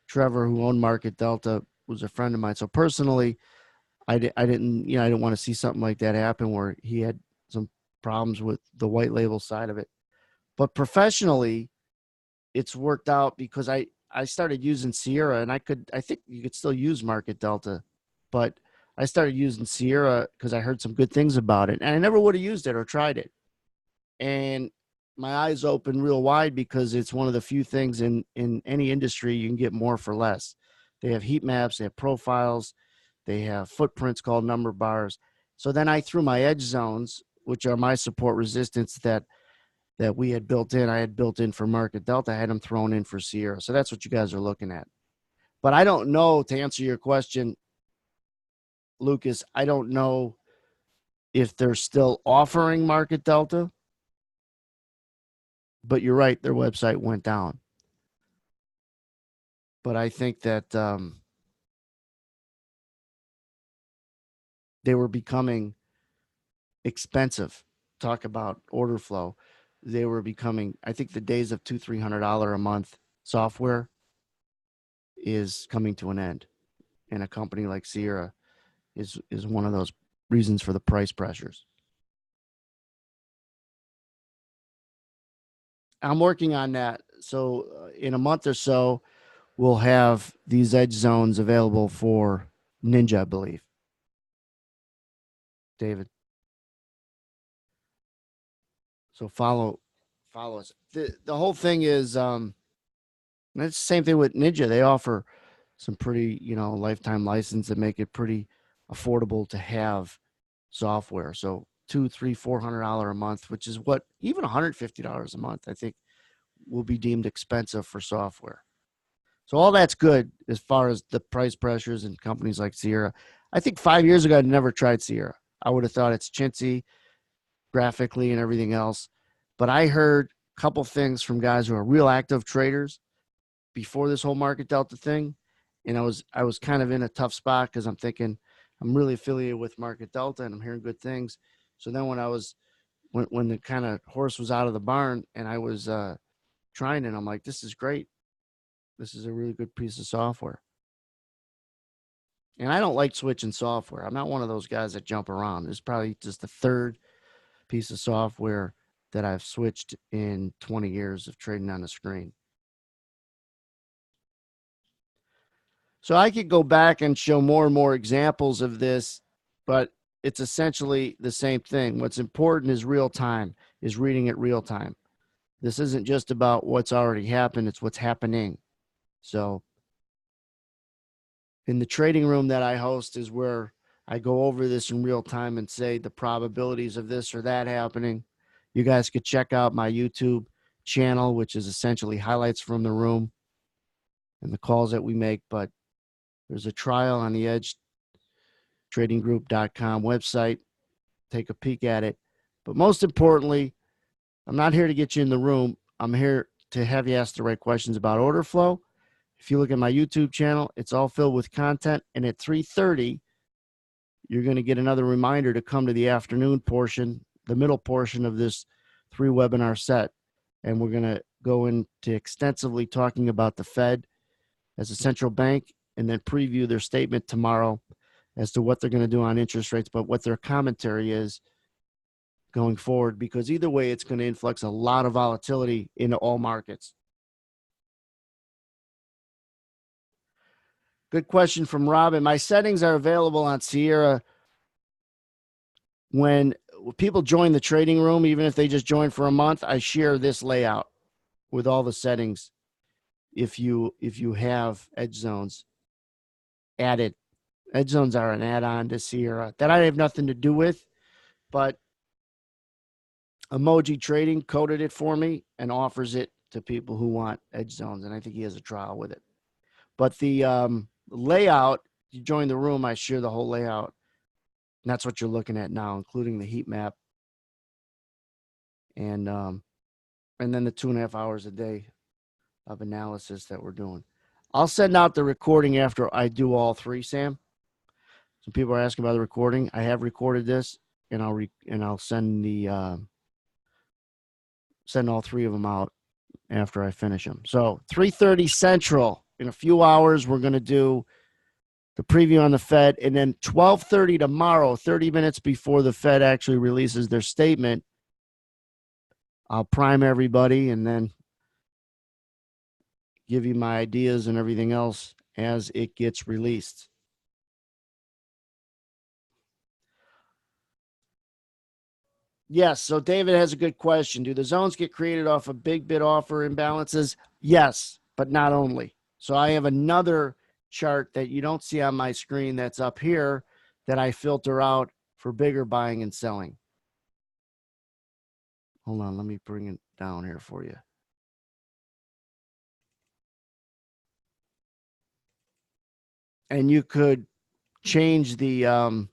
Trevor, who owned MarketDelta, was a friend of mine. So personally, I didn't want to see something like that happen where he had some problems with the white label side of it. But professionally, it's worked out because I started using Sierra, and I think you could still use MarketDelta, but I started using Sierra because I heard some good things about it, and I never would have used it or tried it. And my eyes opened real wide because it's one of the few things in any industry you can get more for less. They have heat maps, they have profiles, they have footprints called number bars. So then I threw my edge zones, which are my support resistance that we had built in. I had built in for MarketDelta. I had them thrown in for Sierra. So that's what you guys are looking at. But I don't know, to answer your question, Lucas, I don't know if they're still offering MarketDelta. But you're right, their website went down. But I think that they were becoming expensive. Talk about order flow. They were becoming, I think the days of $200-300 a month software is coming to an end. And a company like Sierra is one of those reasons for the price pressures. I'm working on that. So in a month or so, we'll have these edge zones available for Ninja, I believe. David. So follow us. The whole thing is it's the same thing with Ninja. They offer some pretty, lifetime license that make it pretty affordable to have software. So $200, $300, $400 a month, which is what even $150 a month, I think, will be deemed expensive for software. So all that's good as far as the price pressures and companies like Sierra. I think 5 years ago, I'd never tried Sierra. I would have thought it's chintzy graphically and everything else. But I heard a couple things from guys who are real active traders before this whole MarketDelta thing. And I was kind of in a tough spot because I'm thinking I'm really affiliated with MarketDelta and I'm hearing good things. So then when the kind of horse was out of the barn and I was trying it, I'm like, this is great. This is a really good piece of software. And I don't like switching software. I'm not one of those guys that jump around. It's probably just the third piece of software that I've switched in 20 years of trading on the screen. So I could go back and show more and more examples of this, but it's essentially the same thing. What's important is real time, is reading it real time. This isn't just about what's already happened, it's what's happening. So in the trading room that I host is where I go over this in real time and say the probabilities of this or that happening. You guys could check out my YouTube channel, which is essentially highlights from the room and the calls that we make. But there's a trial on the edgetradinggroup.com website. Take a peek at it. But most importantly, I'm not here to get you in the room. I'm here to have you ask the right questions about order flow. If you look at my YouTube channel, it's all filled with content. And at 3:30, you're going to get another reminder to come to the afternoon portion, the middle portion of this 3-webinar set. And we're going to go into extensively talking about the Fed as a central bank and then preview their statement tomorrow as to what they're going to do on interest rates, but what their commentary is going forward, because either way, it's going to influx a lot of volatility into all markets. Good question from Robin. My settings are available on Sierra. When people join the trading room, even if they just join for a month, I share this layout with all the settings. If you have edge zones added, edge zones are an add-on to Sierra that I have nothing to do with, but Emoji Trading coded it for me and offers it to people who want edge zones, and I think he has a trial with it. But the layout, you join the room, I share the whole layout. And that's what you're looking at now, including the heat map and then the 2.5 hours a day of analysis that we're doing. I'll send out the recording after I do all three, Sam. Some people are asking about the recording. I have recorded this, and I'll send send all three of them out after I finish them. So 3:30 Central. In a few hours, we're going to do the preview on the Fed, and then 12:30 tomorrow, 30 minutes before the Fed actually releases their statement, I'll prime everybody and then give you my ideas and everything else as it gets released. Yes, so David has a good question. Do the zones get created off of big bid offer imbalances? Yes, but not only. So I have another chart that you don't see on my screen that's up here that I filter out for bigger buying and selling. Hold on, let me bring it down here for you. And you could change the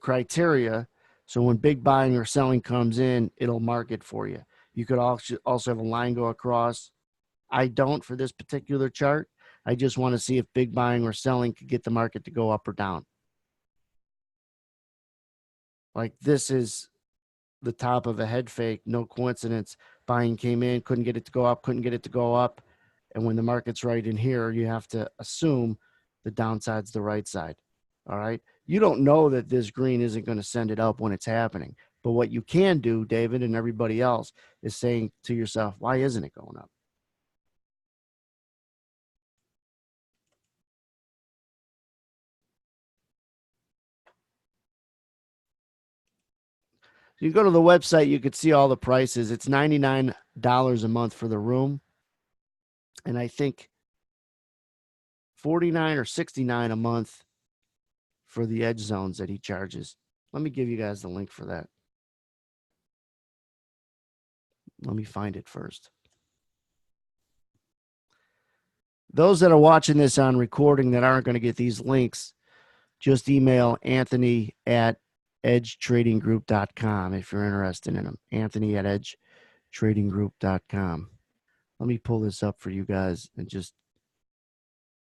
criteria. So when big buying or selling comes in, it'll mark it for you. You could also have a line go across. I don't for this particular chart. I just want to see if big buying or selling could get the market to go up or down. Like this is the top of a head fake, no coincidence. Buying came in, couldn't get it to go up, couldn't get it to go up. And when the market's right in here, you have to assume the downside's the right side. All right. You don't know that this green isn't going to send it up when it's happening. But what you can do, David, and everybody else, is saying to yourself, why isn't it going up? You go to the website, you could see all the prices. It's $99 a month for the room. And I think $49 or $69 a month for the edge zones that he charges. Let me give you guys the link for that. Let me find it first. Those that are watching this on recording that aren't going to get these links, just email Anthony at edgetradinggroup.com if you're interested in them. Anthony at edgetradinggroup.com. Let me pull this up for you guys, and just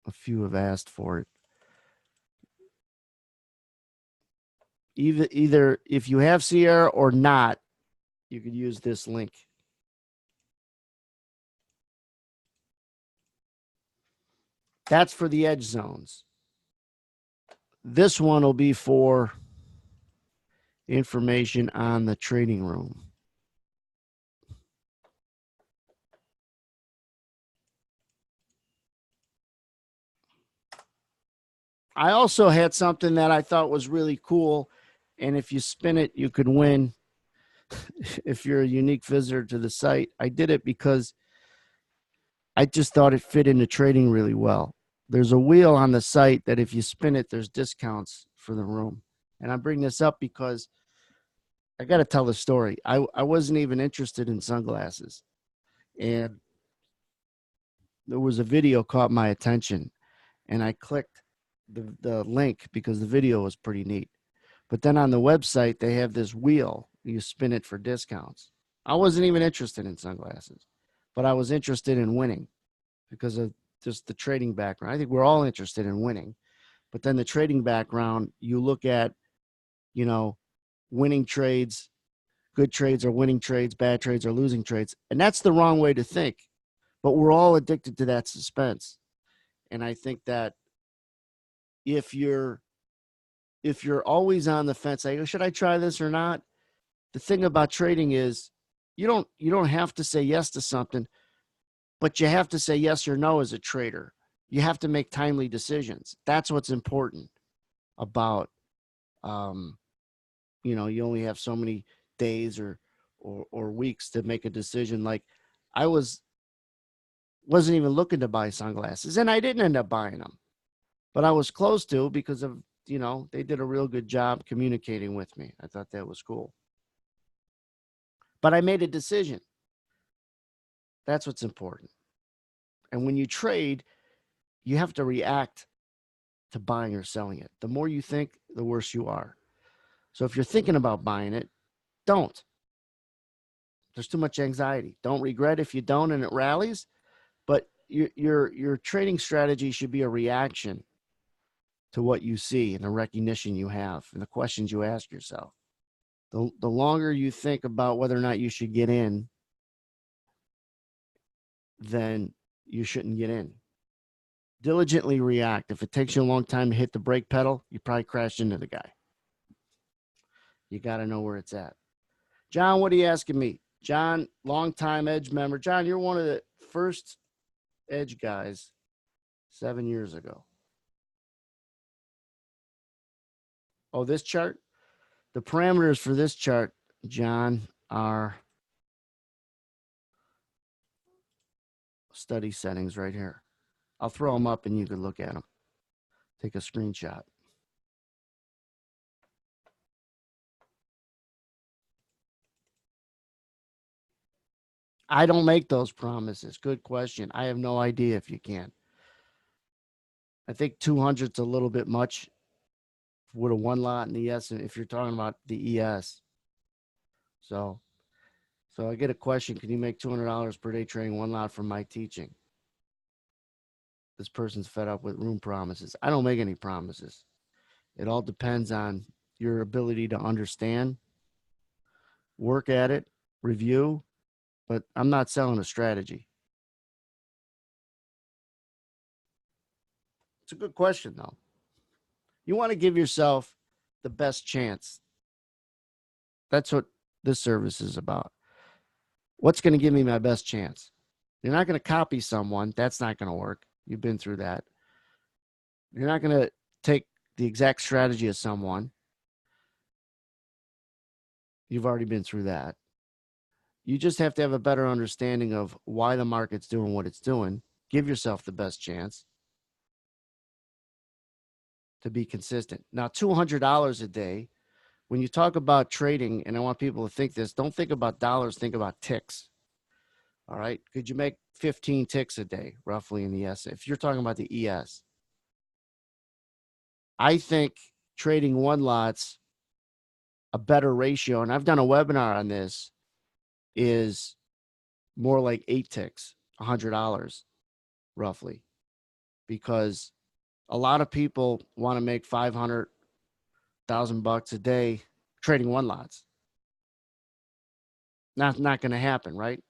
a few have asked for it. Either if you have Sierra or not, you could use this link. That's for the edge zones. This one will be for information on the trading room. I also had something that I thought was really cool. And if you spin it, you could win. If you're a unique visitor to the site, I did it because I just thought it fit into trading really well. There's a wheel on the site that if you spin it, there's discounts for the room. And I bring this up because I got to tell the story. I wasn't even interested in sunglasses. And there was a video caught my attention. And I clicked the link because the video was pretty neat. But then on the website, they have this wheel. You spin it for discounts. I wasn't even interested in sunglasses, but I was interested in winning because of just the trading background. I think we're all interested in winning. But then the trading background, you look at, you know, winning trades, good trades are winning trades, bad trades are losing trades. And that's the wrong way to think. But we're all addicted to that suspense. And I think that if you're always on the fence, like, should I try this or not? The thing about trading is you don't have to say yes to something, but you have to say yes or no as a trader. You have to make timely decisions. That's what's important about you only have so many days or weeks to make a decision. Like I wasn't even looking to buy sunglasses, and I didn't end up buying them, but I was close to because of they did a real good job communicating with me. I thought that was cool. But I made a decision. That's what's important. And when you trade, you have to react to buying or selling it. The more you think, the worse you are. So if you're thinking about buying it, don't. There's too much anxiety. Don't regret if you don't and it rallies, but your trading strategy should be a reaction to what you see and the recognition you have and the questions you ask yourself. The longer you think about whether or not you should get in, then you shouldn't get in. Diligently react. If it takes you a long time to hit the brake pedal, you probably crashed into the guy. You got to know where it's at. John, what are you asking me? John, longtime Edge member. John, you're one of the first Edge guys 7 years ago. Oh, this chart? The parameters for this chart, John, are study settings right here. I'll throw them up and you can look at them. Take a screenshot. I don't make those promises. Good question. I have no idea if you can. I think 200's a little bit much with a one lot in the ES, if you're talking about the ES. So I get a question, can you make $200 per day trading one lot from my teaching? This person's fed up with room promises. I don't make any promises. It all depends on your ability to understand, work at it, review, but I'm not selling a strategy. It's a good question, though. You want to give yourself the best chance. That's what this service is about. What's going to give me my best chance? You're not going to copy someone. That's not going to work. You've been through that. You're not going to take the exact strategy of someone. You've already been through that. You just have to have a better understanding of why the market's doing what it's doing. Give yourself the best chance to be consistent. Now, $200 a day, when you talk about trading, and I want people to think this, don't think about dollars, think about ticks. All right. Could you make 15 ticks a day, roughly, in the ES? If you're talking about the ES, I think trading one lot's a better ratio, and I've done a webinar on this, is more like 8 ticks, $100 roughly, because a lot of people want to make $500,000 a day trading one lots. Not going to happen, right?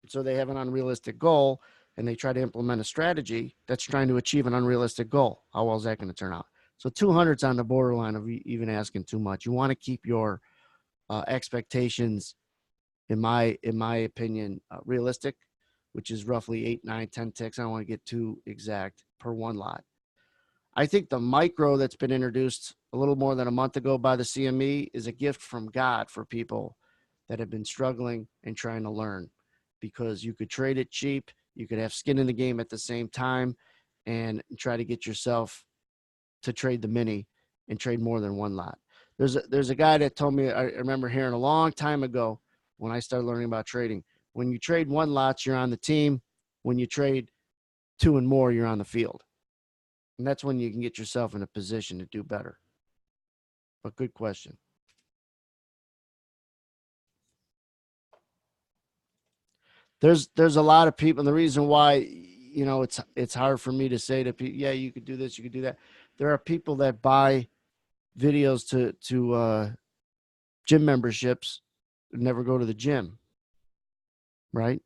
So they have an unrealistic goal and they try to implement a strategy that's trying to achieve an unrealistic goal. How well is that going to turn out? So 200's on the borderline of even asking too much. You want to keep your expectations, in my opinion, realistic, which is roughly 8, 9, 10 ticks. I don't want to get too exact per one lot. I think the micro that's been introduced a little more than a month ago by the CME is a gift from God for people that have been struggling and trying to learn, because you could trade it cheap. You could have skin in the game at the same time and try to get yourself to trade the mini and trade more than one lot. There's a guy that told me, I remember hearing a long time ago when I started learning about trading, when you trade one lot, you're on the team. When you trade two and more, you're on the field. And that's when you can get yourself in a position to do better. But good question. There's a lot of people, and the reason why, it's hard for me to say to people, yeah, you could do this, you could do that. There are people that buy videos to gym memberships and never go to the gym, right?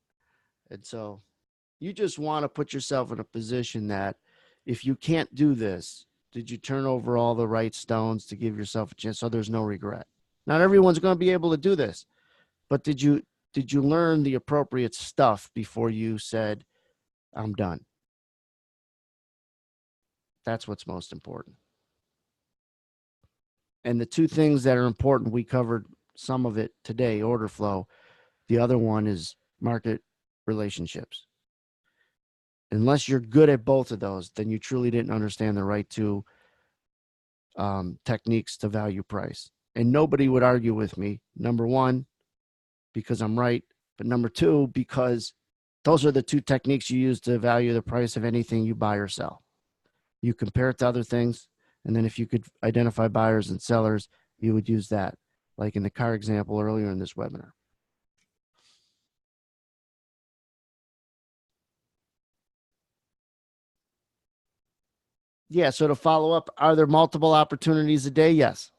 And so you just want to put yourself in a position that if you can't do this, did you turn over all the right stones to give yourself a chance so there's no regret? Not everyone's going to be able to do this, but did you learn the appropriate stuff before you said, I'm done? That's what's most important. And the two things that are important, we covered some of it today, order flow. The other one is market relationships. Unless you're good at both of those, then you truly didn't understand the right two techniques to value price. And nobody would argue with me. Number one, because I'm right. But number two, because those are the two techniques you use to value the price of anything you buy or sell. You compare it to other things. And then if you could identify buyers and sellers, you would use that, like in the car example earlier in this webinar. Yeah, so to follow up, are there multiple opportunities a day? Yes,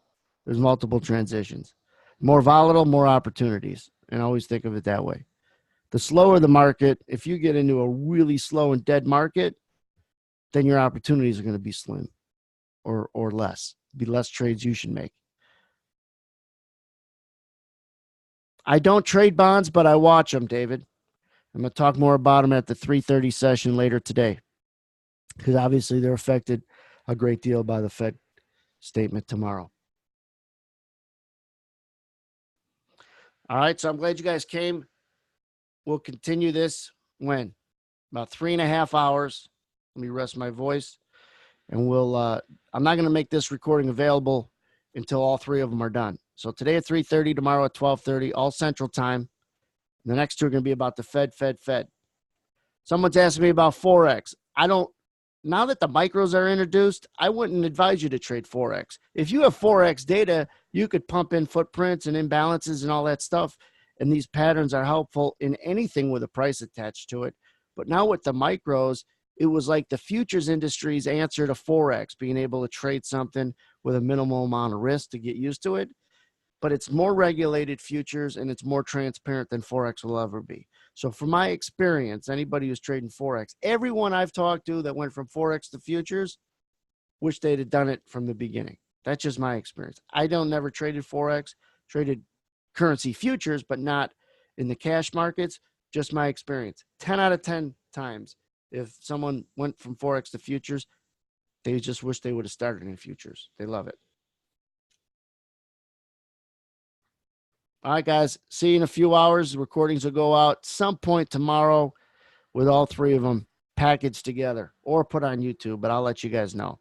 there's multiple transitions. More volatile, more opportunities. And always think of it that way. The slower the market, if you get into a really slow and dead market, then your opportunities are going to be slim or less. Be less trades you should make. I don't trade bonds, but I watch them, David. I'm going to talk more about them at the 3:30 session later today, because obviously they're affected a great deal by the Fed statement tomorrow. All right, so I'm glad you guys came. We'll continue this when? About 3.5 hours. Let me rest my voice. And I'm not going to make this recording available until all three of them are done. So today at 3:30, tomorrow at 12:30, all Central Time. The next two are going to be about the Fed. Someone's asking me about Forex. Now that the micros are introduced, I wouldn't advise you to trade Forex. If you have Forex data, you could pump in footprints and imbalances and all that stuff. And these patterns are helpful in anything with a price attached to it. But now with the micros, it was like the futures industry's answer to Forex, being able to trade something with a minimal amount of risk to get used to it. But it's more regulated futures and it's more transparent than Forex will ever be. So from my experience, anybody who's trading Forex, everyone I've talked to that went from Forex to futures, wish they'd have done it from the beginning. That's just my experience. I never traded Forex, traded currency futures, but not in the cash markets. Just my experience. 10 out of 10 times, if someone went from Forex to futures, they just wish they would have started in futures. They love it. All right, guys. See you in a few hours. The recordings will go out some point tomorrow with all three of them packaged together or put on YouTube, but I'll let you guys know.